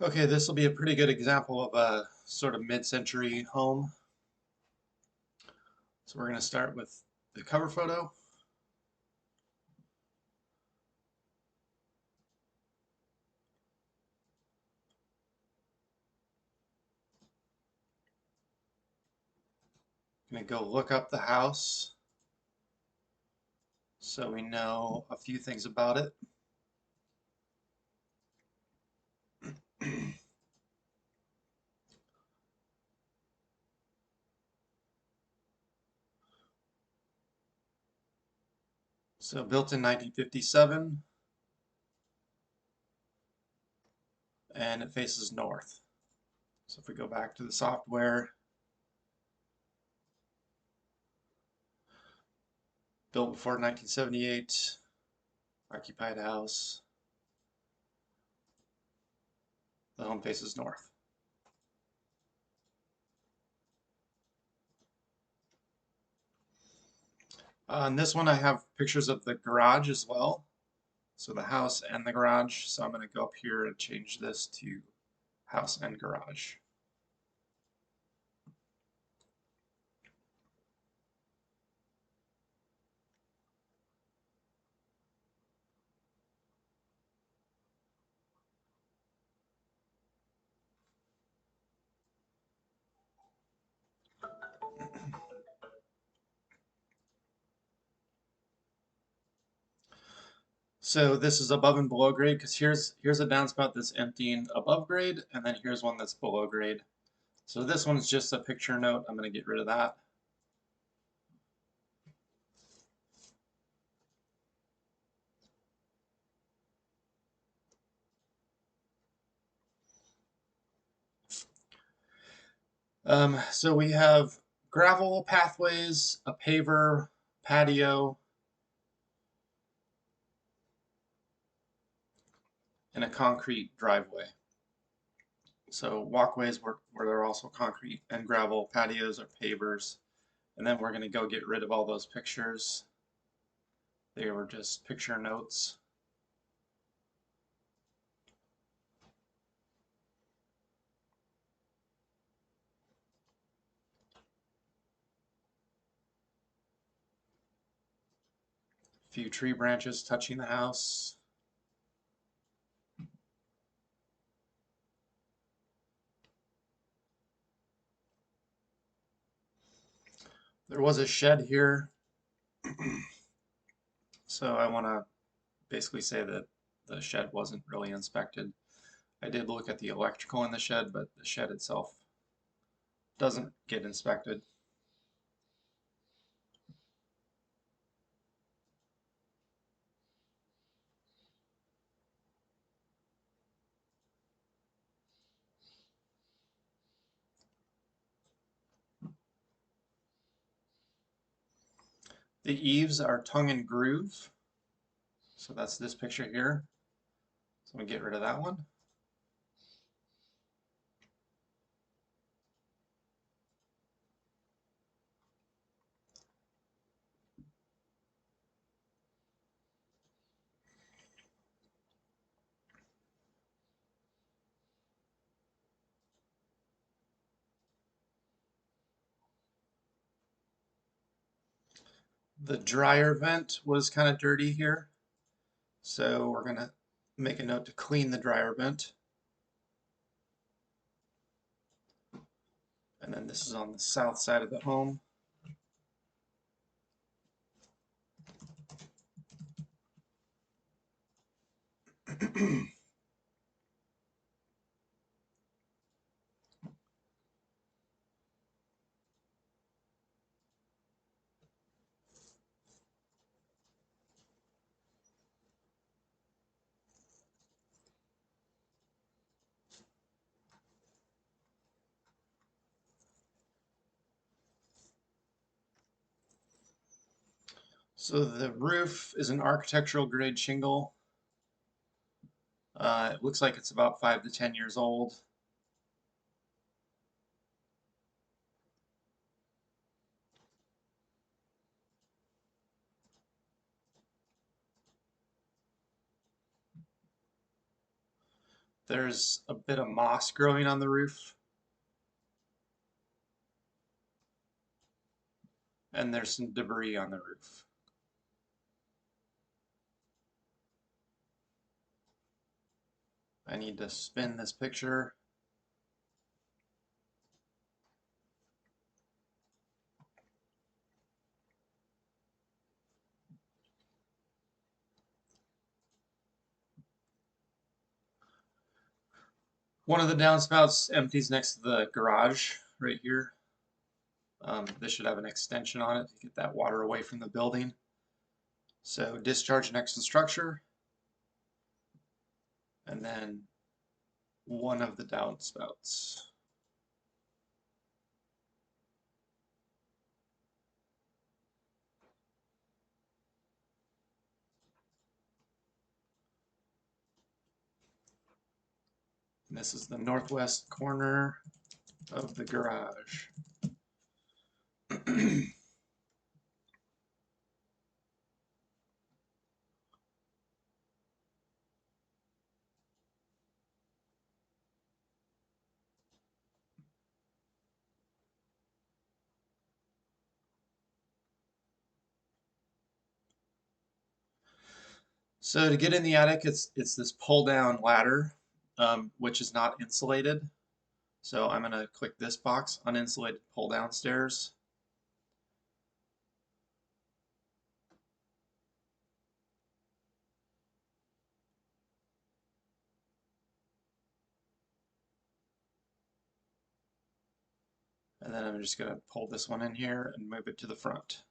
Okay, this will be a pretty good example of a sort of mid-century home. So we're going to start with the cover photo. I'm going to go look up the house so we know a few things about it. So built in 1957 and it faces north. So if we go back to the software, built before 1978, occupied house, the home faces north. On this one I have pictures of the garage as well. So the house and the garage. So I'm going to go up here and change this to house and garage. So this is above and below grade because here's a downspout that's emptying above grade, and then here's one that's below grade. So this one's just a picture note. I'm going to get rid of that. So we have gravel pathways, a paver, patio, and a concrete driveway. So walkways where there are also concrete and gravel, patios are pavers. And then we're going to go get rid of all those pictures. They were just picture notes. A few tree branches touching the house. There was a shed here, so I want to basically say that the shed wasn't really inspected. I did look at the electrical in the shed, but the shed itself doesn't get inspected. The eaves are tongue and groove, so that's this picture here. So I'm going to get rid of that one. The dryer vent was kind of dirty here, so we're going to make a note to clean the dryer vent. And then this is on the south side of the home. So the roof is an architectural grade shingle. It looks like it's about 5 to 10 years old. There's a bit of moss growing on the roof. And there's some debris on the roof. I need to spin this picture. One of the downspouts empties next to the garage right here. This should have an extension on it to get that water away from the building. So discharge next to the structure, and then one of the downspouts. And this is the northwest corner of the garage. So to get in the attic, it's this pull down ladder, which is not insulated. So I'm going to click this box, uninsulated pull down stairs. And then I'm just going to pull this one in here and move it to the front.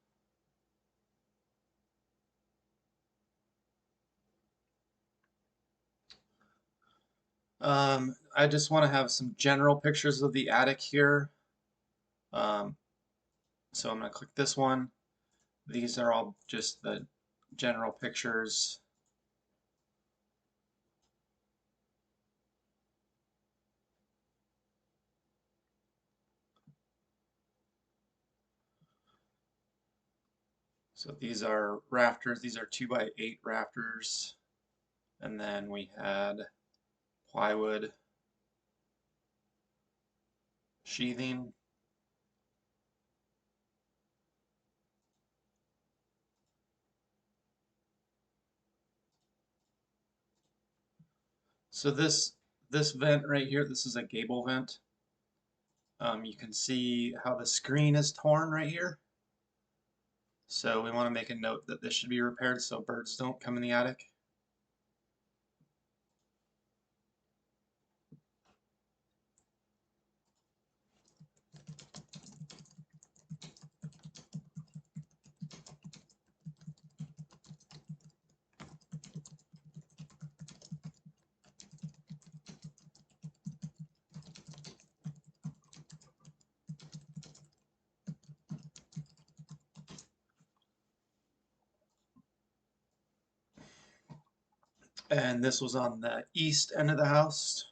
I just want to have some general pictures of the attic here. So I'm going to click this one. These are all just the general pictures. So these are rafters. These are 2x8 rafters. And then we had plywood sheathing. So this vent right here, this is a gable vent. You can see how the screen is torn right here. So we want to make a note that this should be repaired so birds don't come in the attic. And this was on the east end of the house.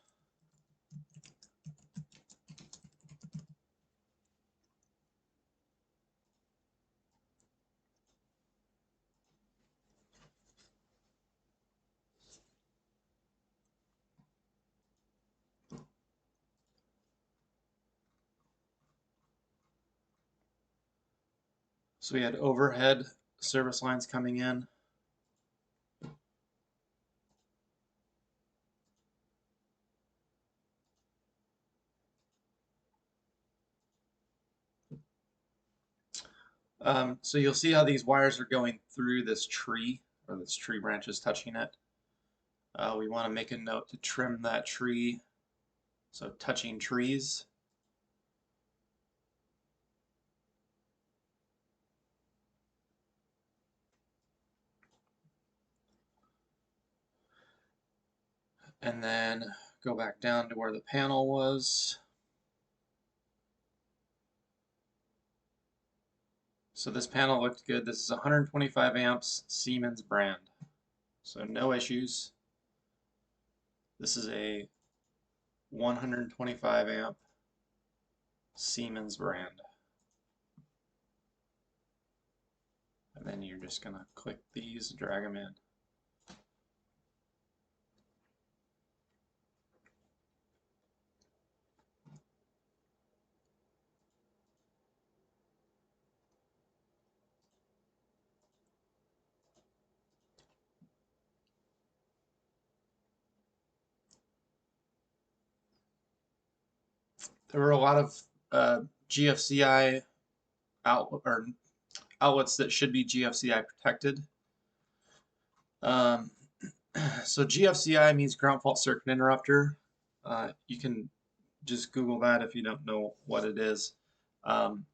So we had overhead service lines coming in. So you'll see how these wires are going through this tree, or this tree branch is touching it. We want to make a note to trim that tree, so touching trees. And then go back down to where the panel was. So this panel looked good. This is 125 amps Siemens brand. So no issues. This is a 125 amp Siemens brand. And then you're just going to click these, drag them in. there were a lot of GFCI outlets that should be GFCI protected. Um, so GFCI means ground fault circuit interrupter. You can just Google that if you don't know what it is. Um,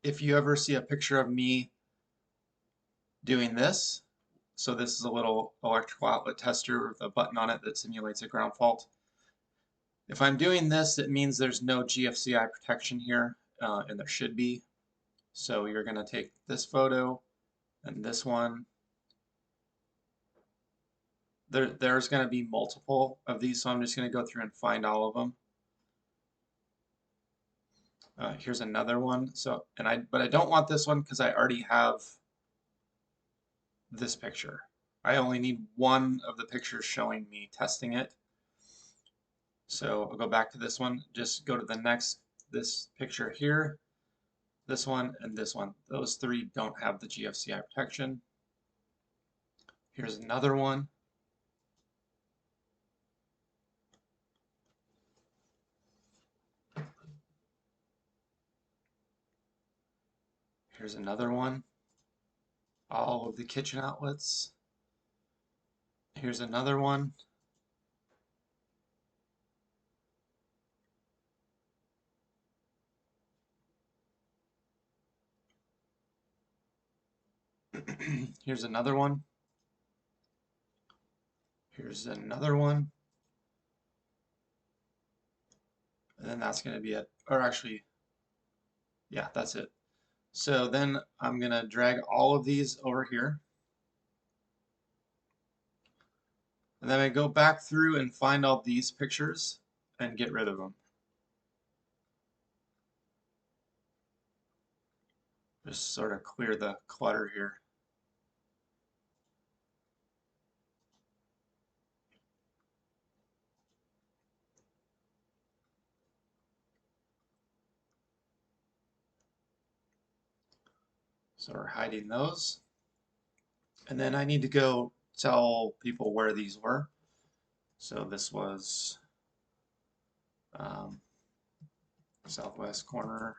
if you ever see a picture of me doing this, so this is a little electrical outlet tester with a button on it that simulates a ground fault. If I'm doing this, it means there's no GFCI protection here, and there should be. So you're going to take this photo and this one. There's going to be multiple of these, so I'm just going to go through and find all of them. Here's another one. But I don't want this one because I already have this picture. I only need one of the pictures showing me testing it. So I'll go back to this one. Just go to the next, this picture here, this one, and this one. Those three don't have the GFCI protection. Here's another one. Here's another one. All of the kitchen outlets. Here's another one. Here's another one. Here's another one. And then that's going to be it. Or actually, yeah, that's it. So then I'm going to drag all of these over here. And then I go back through and find all these pictures and get rid of them. Just sort of clear the clutter here. So we're hiding those. And then I need to go tell people where these were. So this was southwest corner.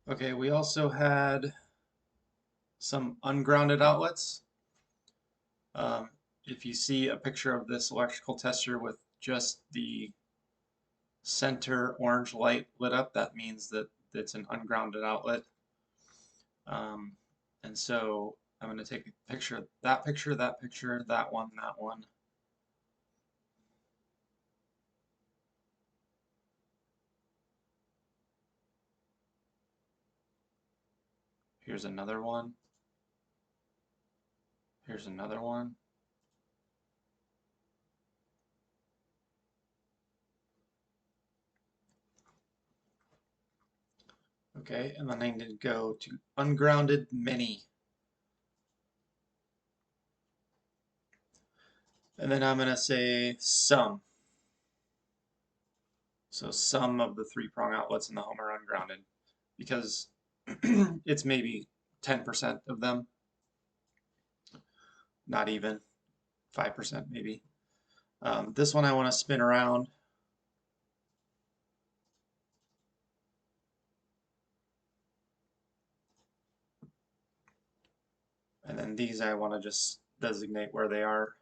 Okay, we also had some ungrounded outlets. If you see a picture of this electrical tester with just the center orange light lit up, that means that it's an ungrounded outlet. And so I'm going to take a picture of that picture, that picture, that one, that one. Here's another one. Here's another one. Okay, and then I need to go to ungrounded many. And then I'm going to say some. So some of the three-prong outlets in the home are ungrounded because it's maybe 10% of them, not even 5% maybe. This one I want to spin around. And then And these I want to just designate where they are.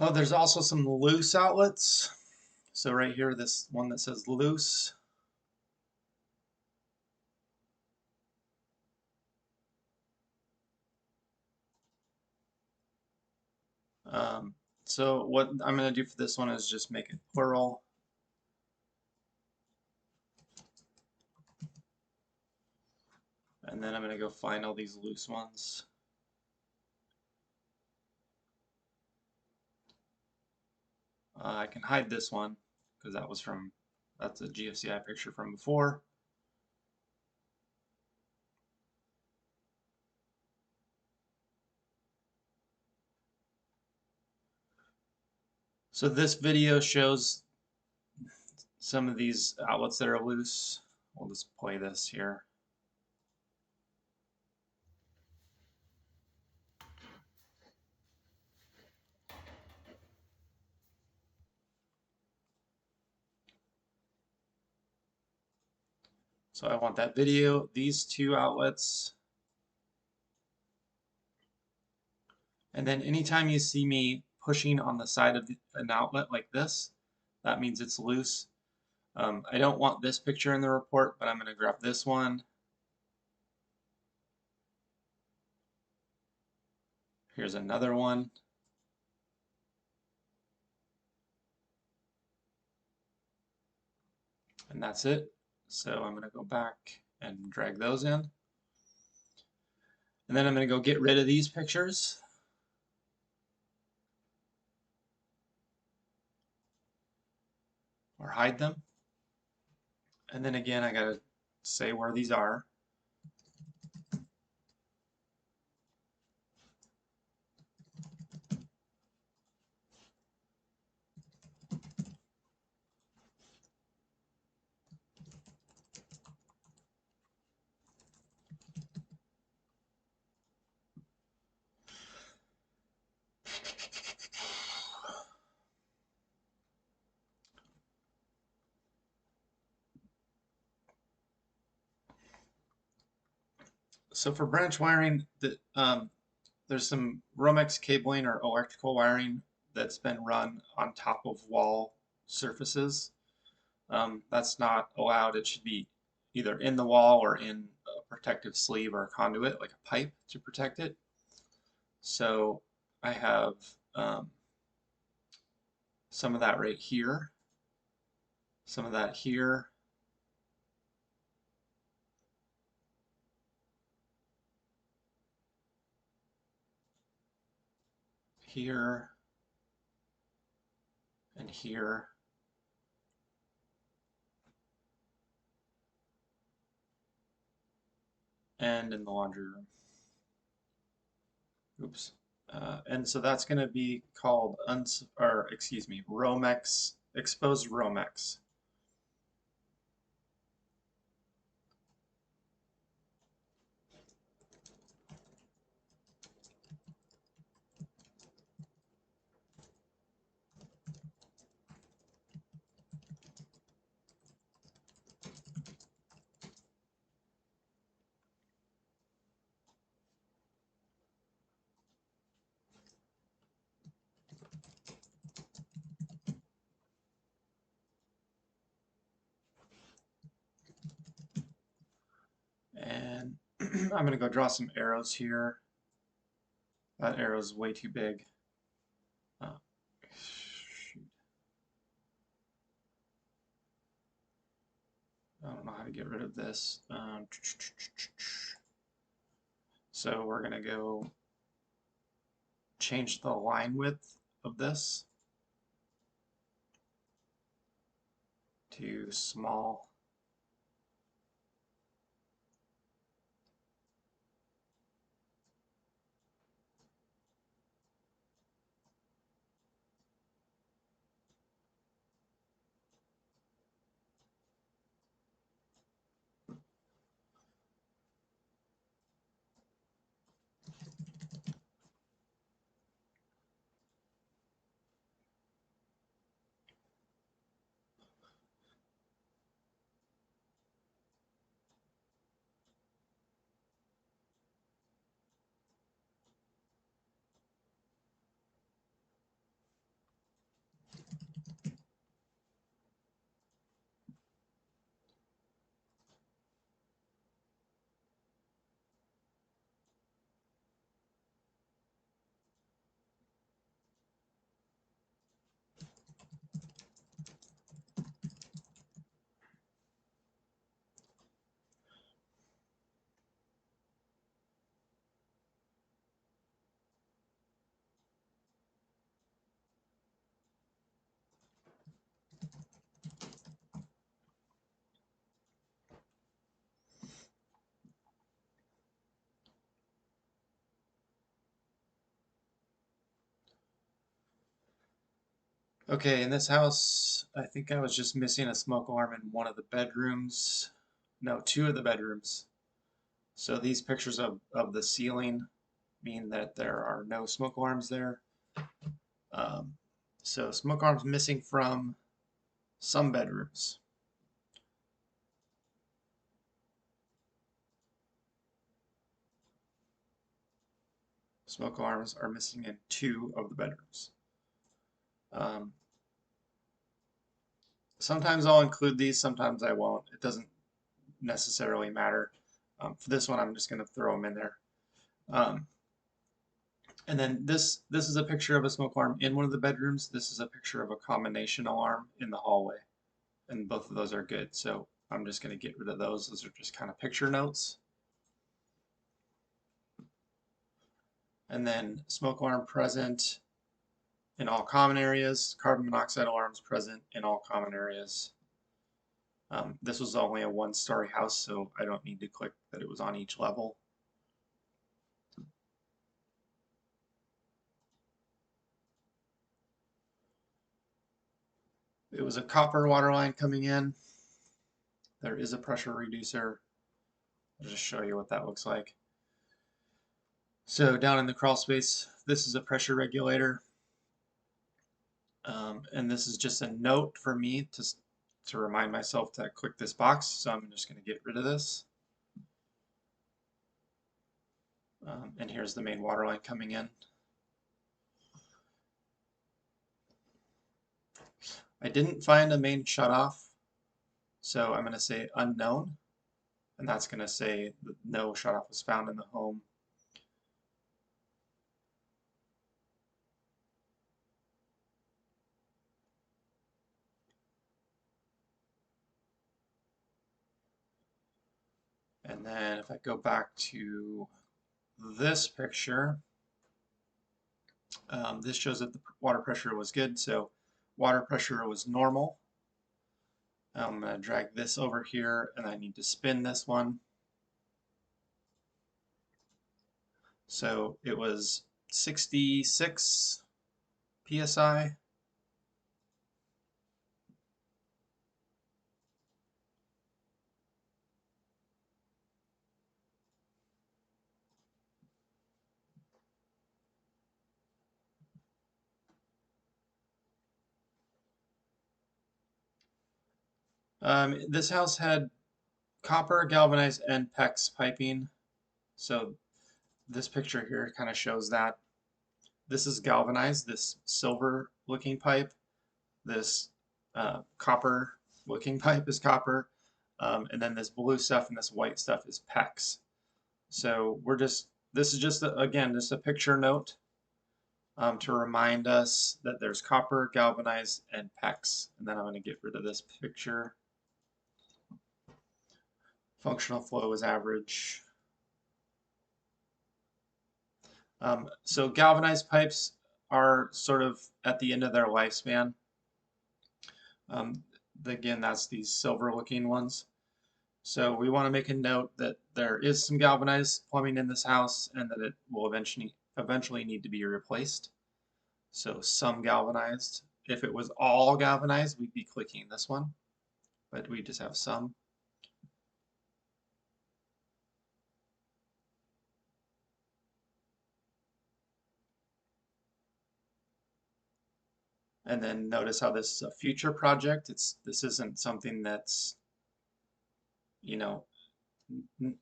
Oh, there's also some loose outlets. So right here, this one that says loose. So what I'm going to do for this one is just make it plural. And then I'm going to go find all these loose ones. I can hide this one because that's a GFCI picture from before. So this video shows some of these outlets that are loose. We'll just play this here. So I want that video, these two outlets. And then anytime you see me pushing on the side of an outlet like this, that means it's loose. I don't want this picture in the report, but I'm going to grab this one. Here's another one. And that's it. So I'm going to go back and drag those in. And then I'm going to go get rid of these pictures. Or hide them. And then again, I got to say where these are. So for branch wiring, there's some Romex cabling or electrical wiring that's been run on top of wall surfaces. That's not allowed. It should be either in the wall or in a protective sleeve or a conduit, like a pipe to protect it. So I have some of that right here, some of that here, here, and here. And in the laundry room. Oops. And so that's going to be called Romex, exposed Romex. And I'm going to go draw some arrows here. That arrow is way too big. Shoot. I don't know how to get rid of this. So we're going to go change the line width of this. too small. Okay, in this house, I think I was just missing a smoke alarm in one of the bedrooms. No, two of the bedrooms. So these pictures of the ceiling mean that there are no smoke alarms there. Um, so smoke alarms missing from some bedrooms. Smoke alarms are missing in two of the bedrooms. Um, Sometimes I'll include these, sometimes I won't. It doesn't necessarily matter. For this one, I'm just going to throw them in there. And then this is a picture of a smoke alarm in one of the bedrooms. This is a picture of a combination alarm in the hallway. And both of those are good. So I'm just going to get rid of those. Those are just kind of picture notes. And then smoke alarm present in all common areas. Carbon monoxide alarms present in all common areas. This was only a one-story house, so I don't need to click that it was on each level. It was a copper water line coming in. There is a pressure reducer. I'll just show you what that looks like. So down in the crawl space, this is a pressure regulator. And this is just a note for me to remind myself to click this box. So I'm just going to get rid of this. And here's the main water line coming in. I didn't find a main shutoff, so I'm going to say unknown, and that's going to say that no shutoff was found in the home. And then if I go back to this picture, this shows that the water pressure was good, so water pressure was normal. I'm going to drag this over here, and I need to spin this one. So it was 66 psi. This house had copper, galvanized, and PEX piping. So this picture here kind of shows that. This is galvanized, this silver looking pipe. This copper looking pipe is copper. And then this blue stuff and this white stuff is PEX. So this is just, again, just a picture note to remind us that there's copper, galvanized, and PEX. And then I'm going to get rid of this picture. Functional flow is average. So galvanized pipes are sort of at the end of their lifespan. Again, that's these silver looking ones. So we want to make a note that there is some galvanized plumbing in this house and that it will eventually need to be replaced. So some galvanized. If it was all galvanized, we'd be clicking this one, but we just have some. And then notice how this is a future project. This isn't something that's, you know,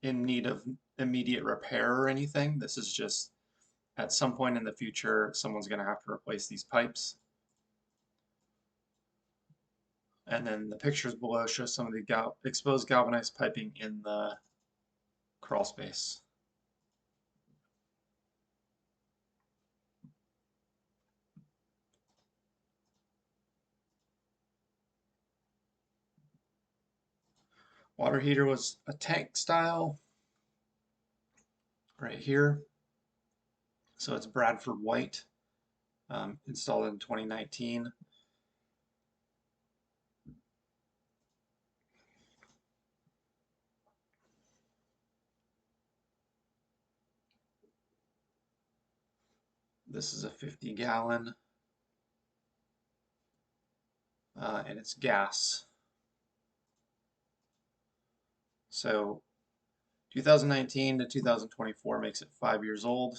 in need of immediate repair or anything. This is just at some point in the future, someone's going to have to replace these pipes. And then the pictures below show some of the exposed galvanized piping in the crawl space. Water heater was a tank style right here. So it's Bradford White, installed in 2019. This is a 50-gallon, and it's gas. So 2019 to 2024 makes it 5 years old.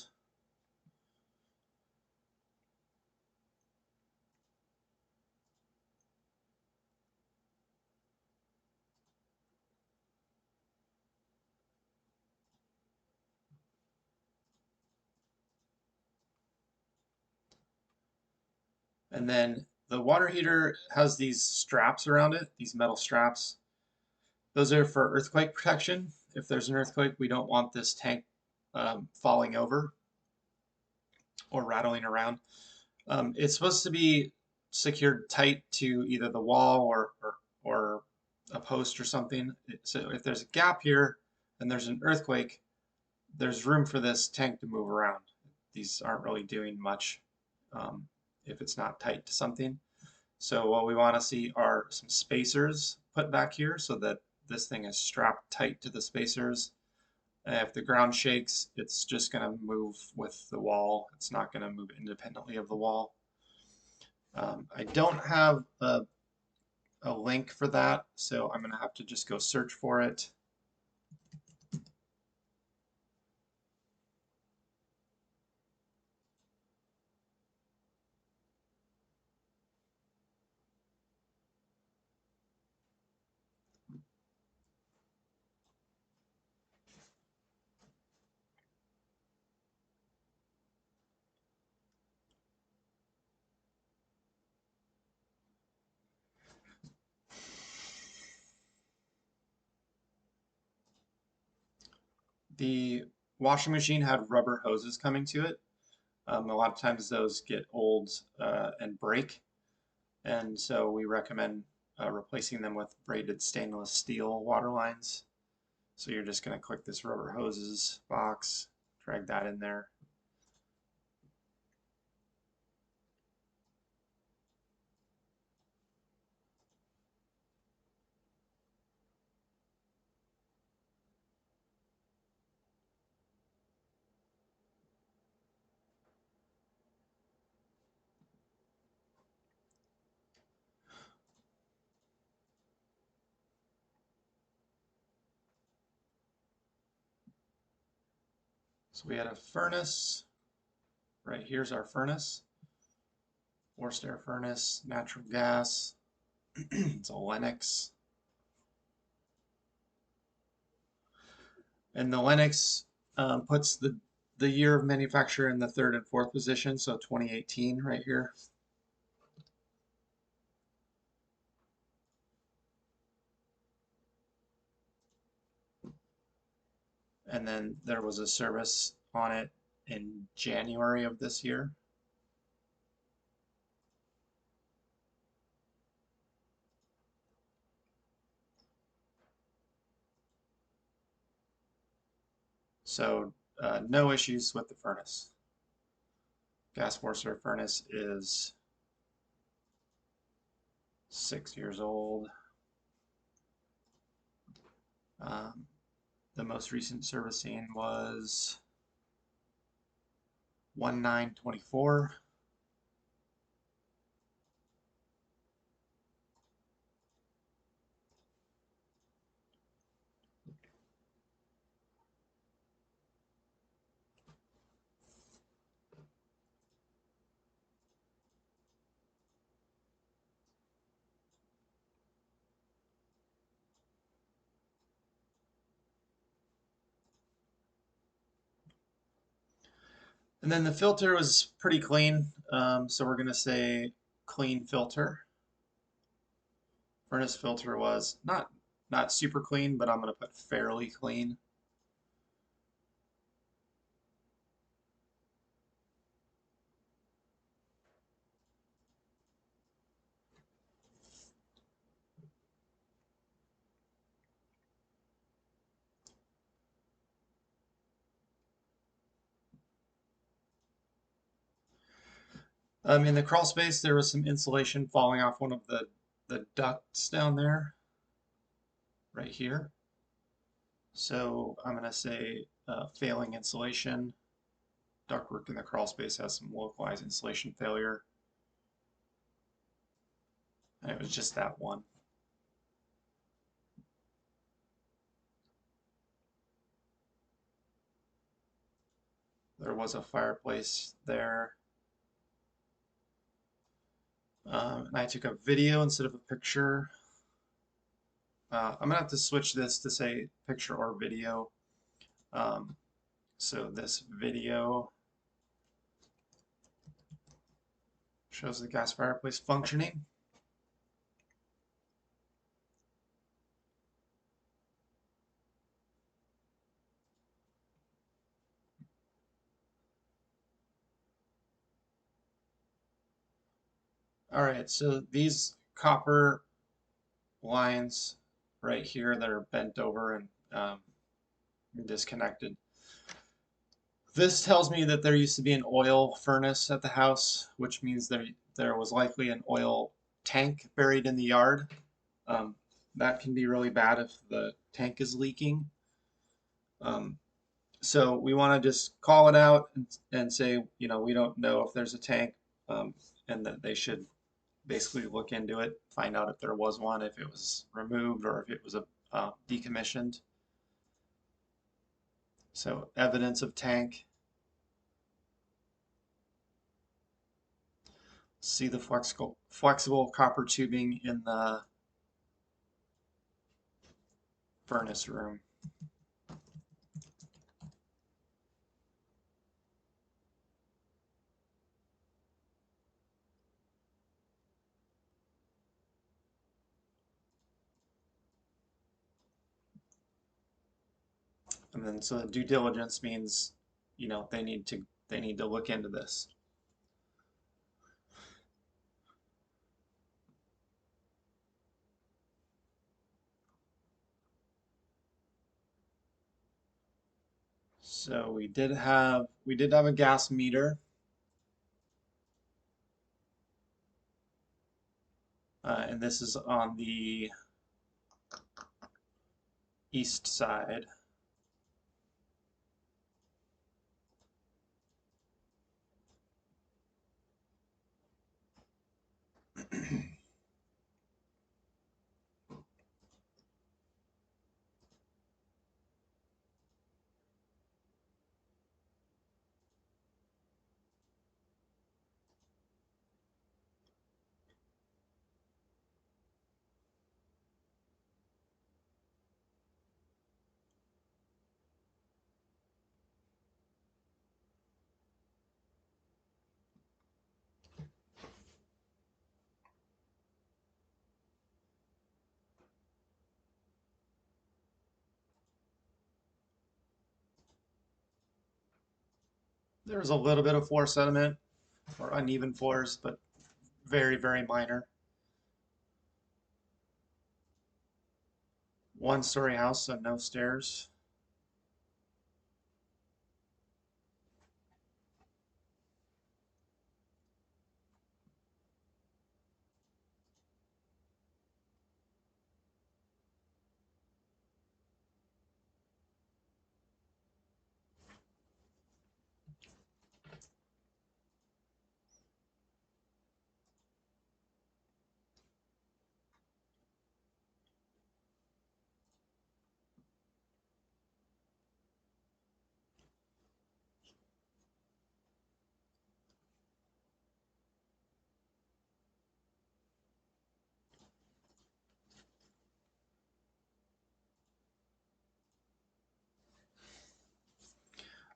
And then the water heater has these straps around it, these metal straps. Those are for earthquake protection. If there's an earthquake, we don't want this tank falling over or rattling around. It's supposed to be secured tight to either the wall or a post or something. So if there's a gap here and there's an earthquake, there's room for this tank to move around. These aren't really doing much if it's not tight to something. So what we want to see are some spacers put back here so that this thing is strapped tight to the spacers. If the ground shakes, it's just going to move with the wall. It's not going to move independently of the wall. I don't have a link for that, so I'm going to have to just go search for it. The washing machine had rubber hoses coming to it. A lot of times those get old and break, and so we recommend replacing them with braided stainless steel water lines. So you're just going to click this rubber hoses box, drag that in there. So we had a furnace. Right here's our furnace. Forced air furnace, natural gas. It's a Lennox. And the Lennox puts the year of manufacture in the third and fourth position, so 2018 right here. And then there was a service on it in January of this year. So no issues with the furnace. Gas forced air furnace is 6 years old. The most recent servicing was 1/9/24. And then the filter was pretty clean, so we're going to say clean filter. Furnace filter was not super clean, but I'm going to put fairly clean. In the crawl space, there was some insulation falling off one of the ducts down there, right here. So I'm going to say failing insulation. Ductwork in the crawl space has some localized insulation failure. And it was just that one. There was a fireplace there. And I took a video instead of a picture. I'm going to have to switch this to say picture or video. So this video shows the gas fireplace functioning. All right, so these copper lines right here that are bent over and disconnected. This tells me that there used to be an oil furnace at the house, which means there was likely an oil tank buried in the yard. That can be really bad if the tank is leaking. So we want to just call it out and say, you know, we don't know if there's a tank, and that they should basically look into it, find out if there was one, if it was removed, or if it was decommissioned. So evidence of tank. See the flexible copper tubing in the furnace room. And then so the due diligence means, you know, they need to look into this. So we did have a gas meter. And this is on the east side. There's a little bit of floor sediment or uneven floors, but very, very minor. One-story house, so no stairs.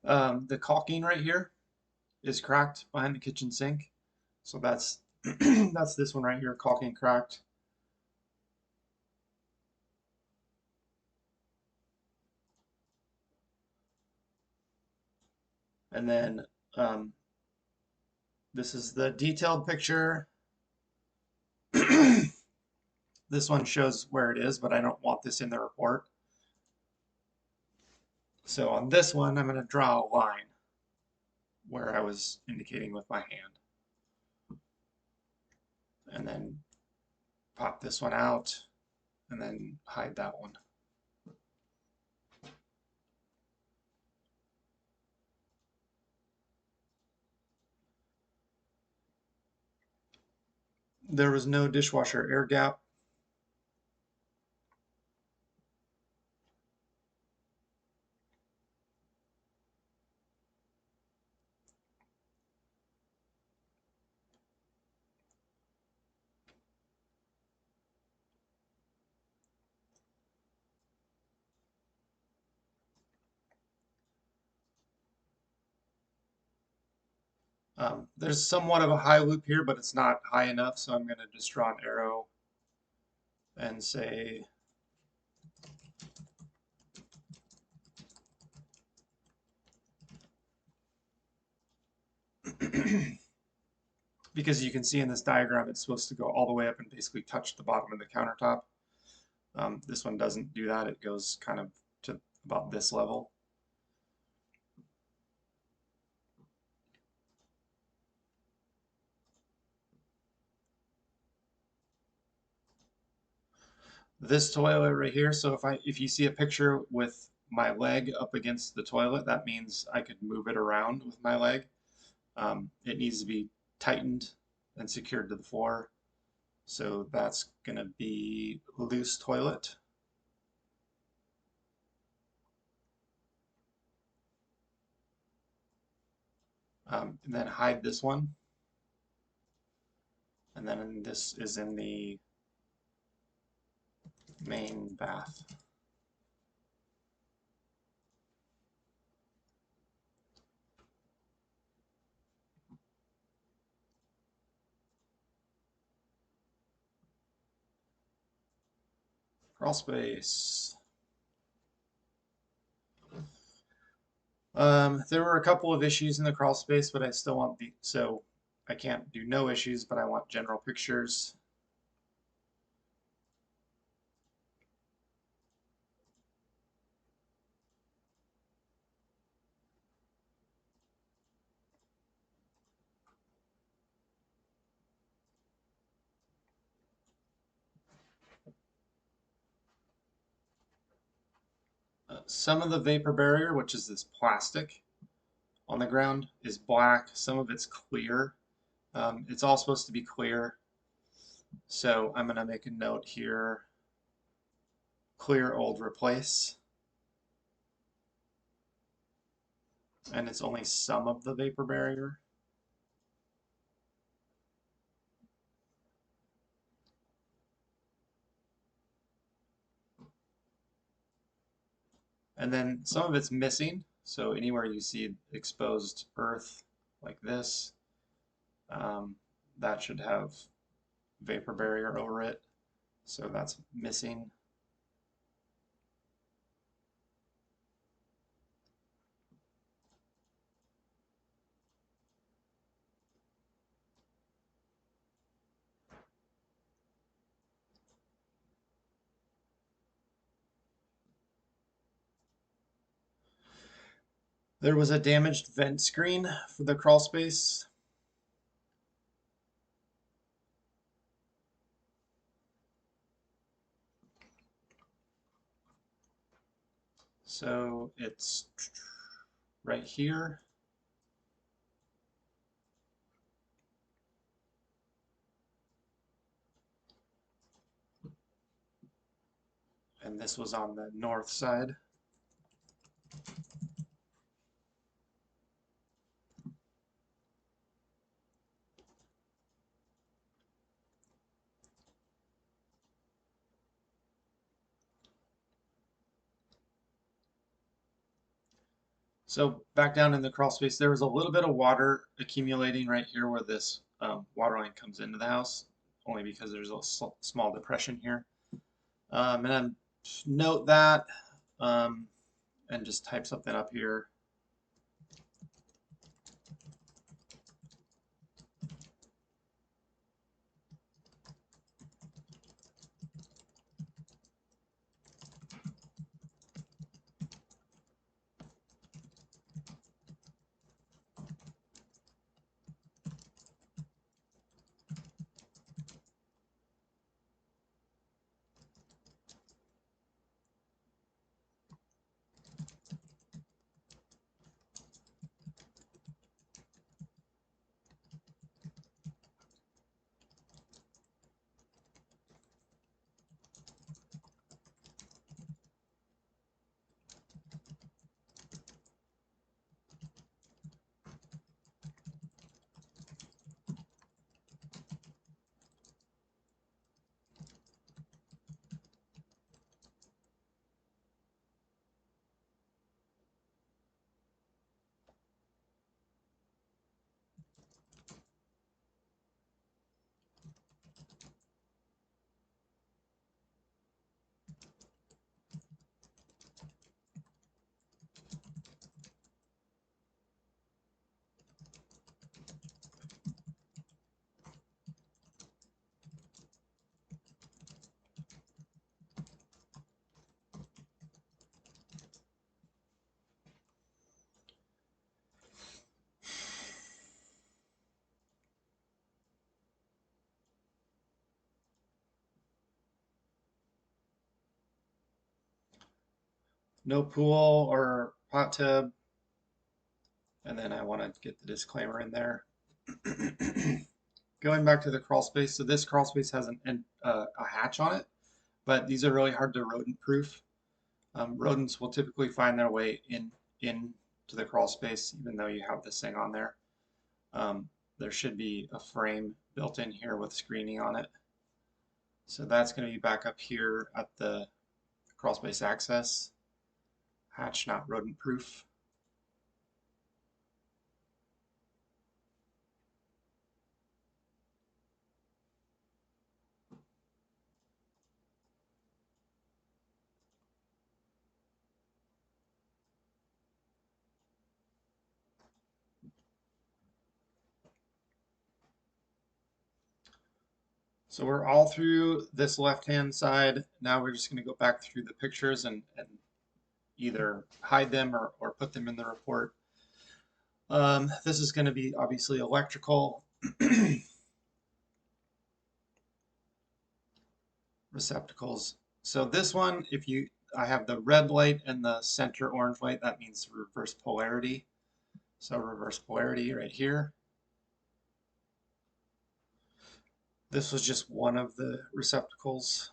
The caulking right here is cracked behind the kitchen sink. So that's that's this one right here, caulking cracked. And then this is the detailed picture. This one shows where it is, but I don't want this in the report. So on this one, I'm going to draw a line where I was indicating with my hand. And then pop this one out and then hide that one. There was no dishwasher air gap. There's somewhat of a high loop here, but it's not high enough, so I'm going to just draw an arrow and say because you can see in this diagram it's supposed to go all the way up and basically touch the bottom of the countertop. This one doesn't do that. It goes kind of to about this level. This toilet right here, so if you see a picture with my leg up against the toilet, that means I could move it around with my leg. It needs to be tightened and secured to the floor. So that's going to be loose toilet. And then hide this one. And then this is in the main bath. Crawl space. There were a couple of issues in the crawl space, but I still want so I can't do no issues, but I want general pictures. Some of the vapor barrier, which is this plastic on the ground, is black. Some of it's clear. It's all supposed to be clear. So I'm going to make a note here. Clear, old, replace. And it's only some of the vapor barrier. And then some of it's missing. So anywhere you see exposed earth like this, that should have vapor barrier over it. So that's missing. There was a damaged vent screen for the crawl space. So it's right here. And this was on the north side. So back down in the crawl space, there was a little bit of water accumulating right here where this water line comes into the house, only because there's a small depression here. And then note that and just type something up here. No pool or hot tub. And then I want to get the disclaimer in there. Going back to the crawl space, so this crawl space has a hatch on it, but these are really hard to rodent proof. Rodents will typically find their way into the crawl space, even though you have this thing on there. There should be a frame built in here with screening on it. So that's going to be back up here at the crawl space access. Hatch not rodent proof. So we're all through this left-hand side. Now we're just going to go back through the pictures and either hide them or put them in the report. This is going to be obviously electrical receptacles. So this one, I have the red light and the center orange light, that means reverse polarity. So reverse polarity right here. This was just one of the receptacles.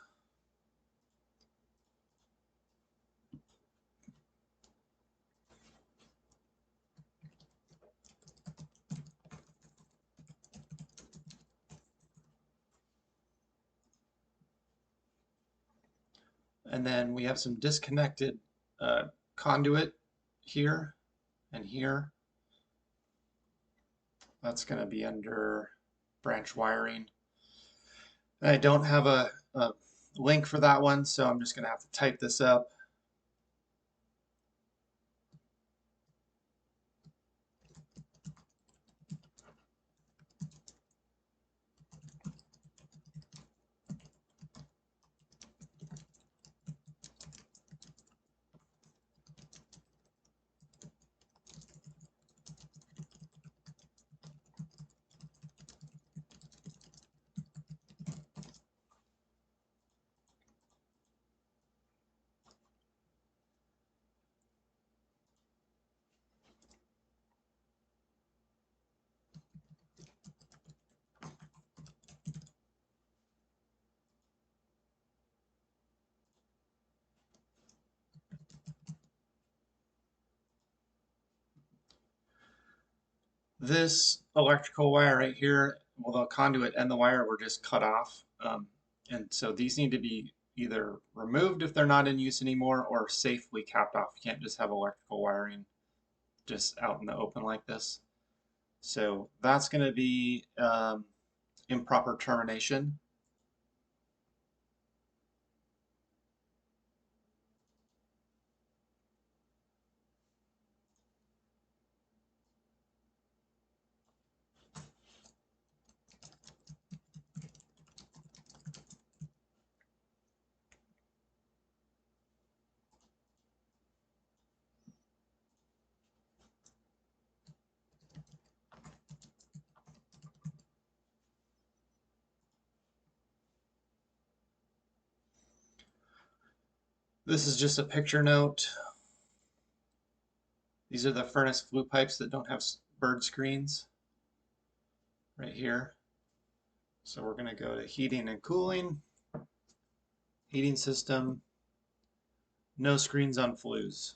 And then we have some disconnected conduit here and here. That's going to be under branch wiring. And I don't have a link for that one, so I'm just going to have to type this up. This electrical wire right here, well, the conduit and the wire were just cut off. And so these need to be either removed if they're not in use anymore or safely capped off. You can't just have electrical wiring just out in the open like this. So that's going to be improper termination. This is just a picture note. These are the furnace flue pipes that don't have bird screens right here. So we're going to go to heating and cooling, heating system, no screens on flues.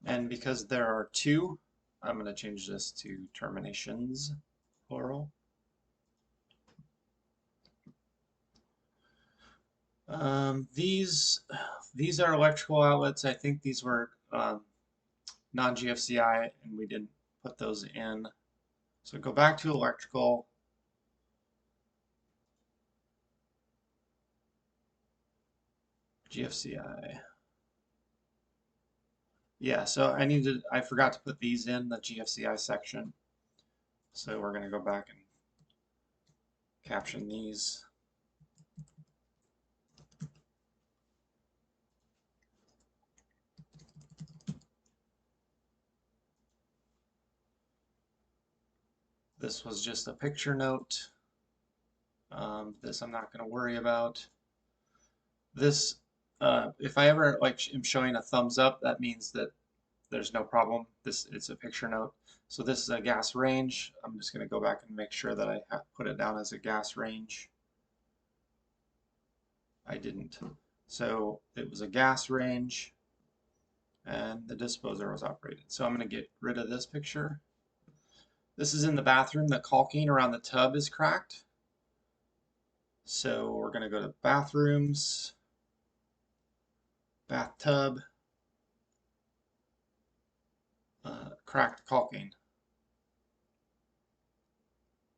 And because there are two, I'm going to change this to terminations, plural. These are electrical outlets. I think these were non-GFCI and we didn't put those in. So go back to electrical. GFCI. Yeah, so I forgot to put these in the GFCI section. So we're going to go back and caption these. This was just a picture note. This I'm not going to worry about. This, if I ever am showing a thumbs up, that means that there's no problem. It's a picture note. So this is a gas range. I'm just going to go back and make sure that I put it down as a gas range. I didn't. So it was a gas range and the disposer was operated. So I'm going to get rid of this picture. This is in the bathroom. The caulking around the tub is cracked. So we're going to go to bathrooms, bathtub, cracked caulking.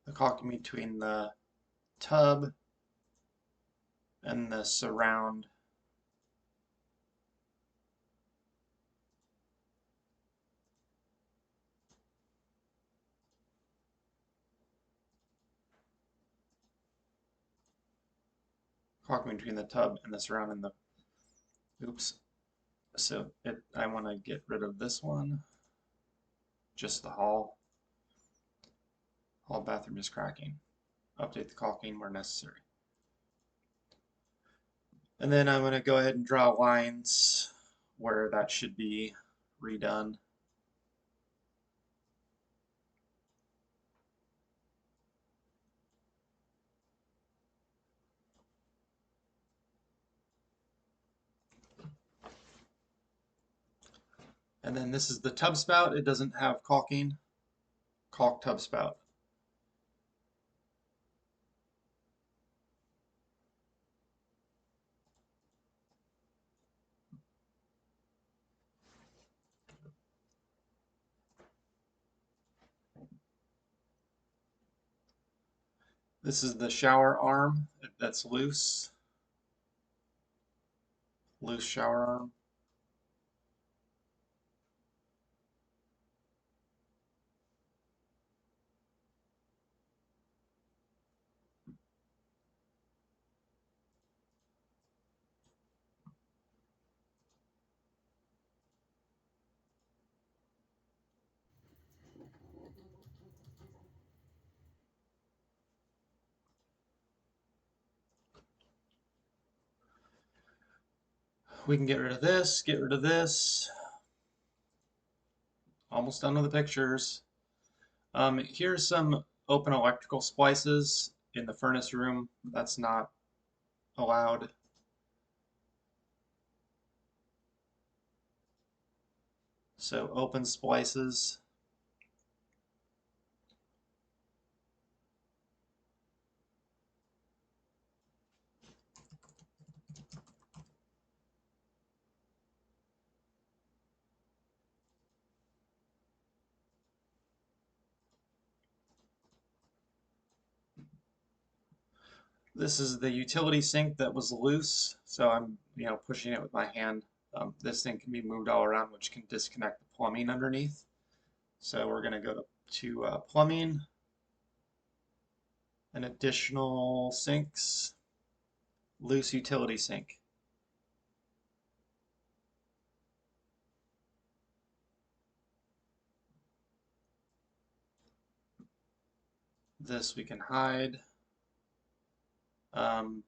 The caulking between the tub and the surround. Caulking between the tub and the surround and the, oops. So I want to get rid of this one, just the hall. Hall bathroom is cracking. Update the caulking where necessary. And then I'm going to go ahead and draw lines where that should be redone. And then this is the tub spout. It doesn't have caulking. Caulk tub spout. This is the shower arm that's loose. Loose shower arm. We can get rid of this, get rid of this. Almost done with the pictures. Here's some open electrical splices in the furnace room. That's not allowed. So open splices. This is the utility sink that was loose, so I'm pushing it with my hand. This thing can be moved all around, which can disconnect the plumbing underneath. So we're going to go to plumbing, and additional sinks, loose utility sink. This we can hide. Um,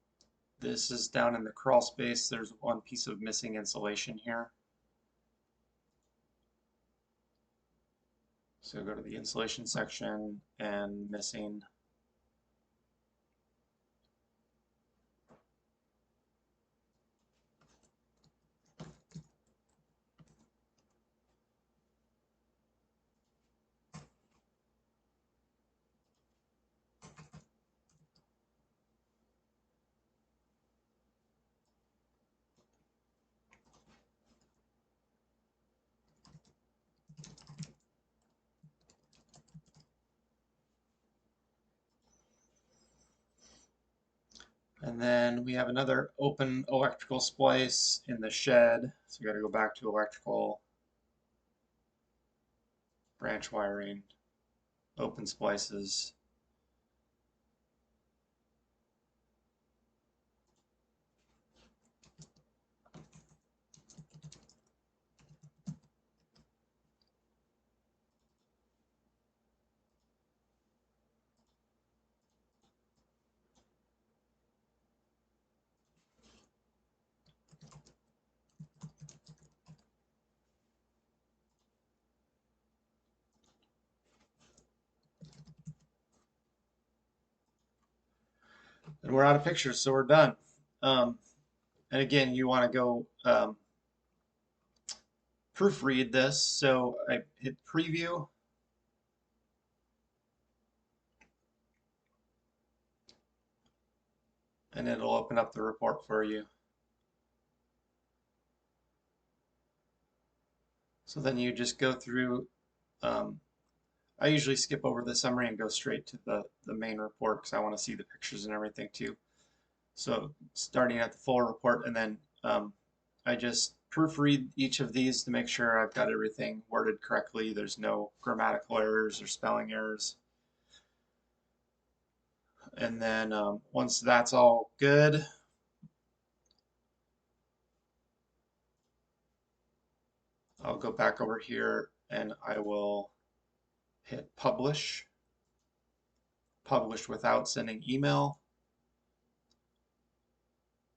this is down in the crawl space. There's one piece of missing insulation here. So go to the insulation section and missing. And then we have another open electrical splice in the shed. So we got to go back to electrical, branch wiring, open splices. And we're out of pictures, so we're done. And again, you want to go proofread this. So I hit preview. And it'll open up the report for you. So then you just go through. I usually skip over the summary and go straight to the main report because I want to see the pictures and everything too. So starting at the full report, and then I just proofread each of these to make sure I've got everything worded correctly. There's no grammatical errors or spelling errors. And then once that's all good, I'll go back over here and I will hit publish. Publish without sending email.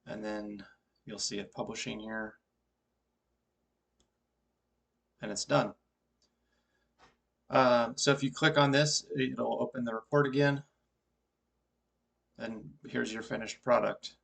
And then you'll see it publishing here. And it's done. So if you click on this, it'll open the report again. And here's your finished product.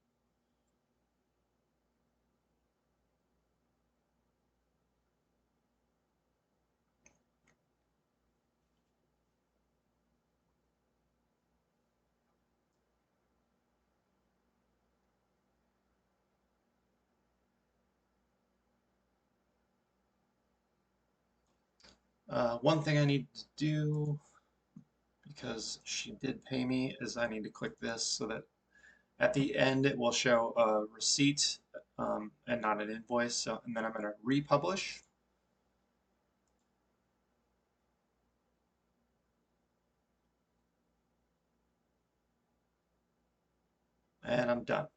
One thing I need to do, because she did pay me, is I need to click this so that at the end it will show a receipt and not an invoice. So, and then I'm going to republish. And I'm done.